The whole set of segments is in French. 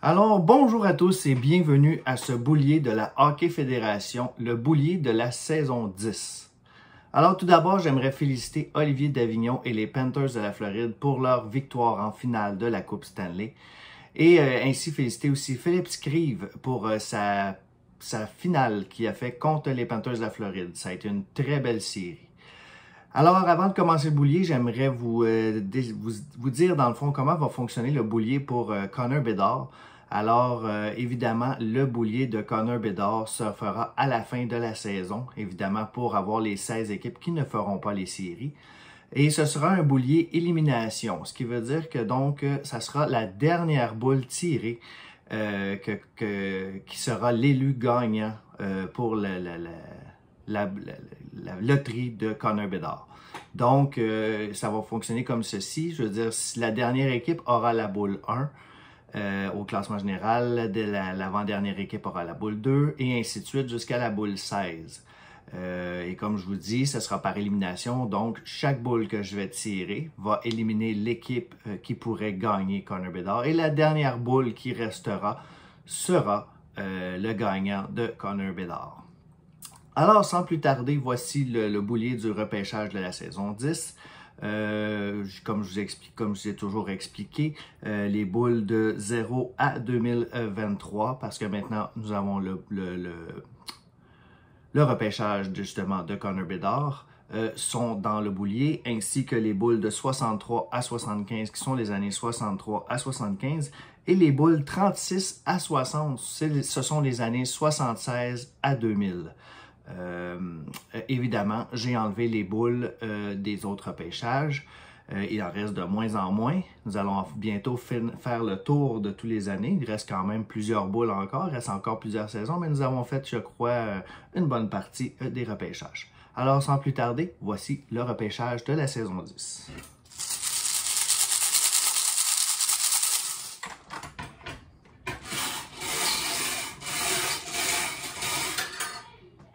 Alors, bonjour à tous et bienvenue à ce boulier de la Hockey Fédération, le boulier de la saison 10. Alors, tout d'abord, j'aimerais féliciter Olivier Davignon et les Panthers de la Floride pour leur victoire en finale de la Coupe Stanley. Et ainsi féliciter aussi Philippe Scrive pour sa finale qu'il a fait contre les Panthers de la Floride. Ça a été une très belle série. Alors, avant de commencer le boulier, j'aimerais vous dire dans le fond comment va fonctionner le boulier pour Connor Bedard. Alors, évidemment, le boulier de Connor Bedard se fera à la fin de la saison, évidemment, pour avoir les 16 équipes qui ne feront pas les séries. Et ce sera un boulier élimination, ce qui veut dire que donc, ça sera la dernière boule tirée qui sera l'élu gagnant pour la loterie de Connor Bedard. Donc, ça va fonctionner comme ceci. Je veux dire, si la dernière équipe aura la boule 1, au classement général, l'avant-dernière équipe aura la boule 2 et ainsi de suite jusqu'à la boule 16. Et comme je vous dis, ce sera par élimination. Donc, chaque boule que je vais tirer va éliminer l'équipe qui pourrait gagner Connor Bedard. Et la dernière boule qui restera sera le gagnant de Connor Bedard. Alors, sans plus tarder, voici le boulier du repêchage de la saison 10. Comme je vous ai toujours expliqué, les boules de 0 à 2023, parce que maintenant, nous avons le repêchage justement de Connor Bedard, sont dans le boulier, ainsi que les boules de 63 à 75, qui sont les années 63 à 75, et les boules 36 à 60, ce sont les années 76 à 2000. Évidemment, j'ai enlevé les boules des autres repêchages. Il en reste de moins en moins. Nous allons bientôt faire le tour de tous les années. Il reste quand même plusieurs boules encore. Il reste encore plusieurs saisons, mais nous avons fait, je crois, une bonne partie des repêchages. Alors, sans plus tarder, voici le repêchage de la saison 10.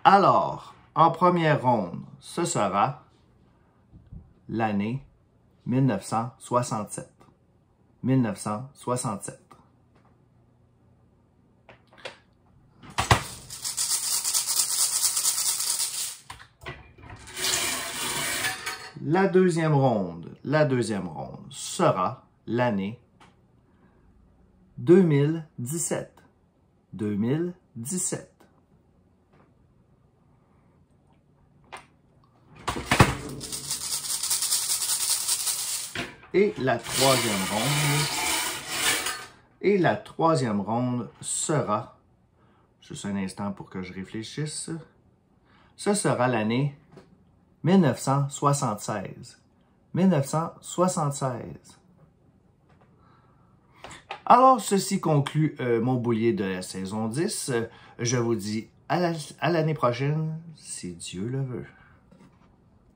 Alors, en première ronde, ce sera l'année 1967. 1967. La deuxième ronde sera l'année 2017. 2017. Et la troisième ronde sera, juste un instant pour que je réfléchisse, ce sera l'année 1976. 1976. Alors, ceci conclut mon boulier de la saison 10. Je vous dis à l'année prochaine, si Dieu le veut.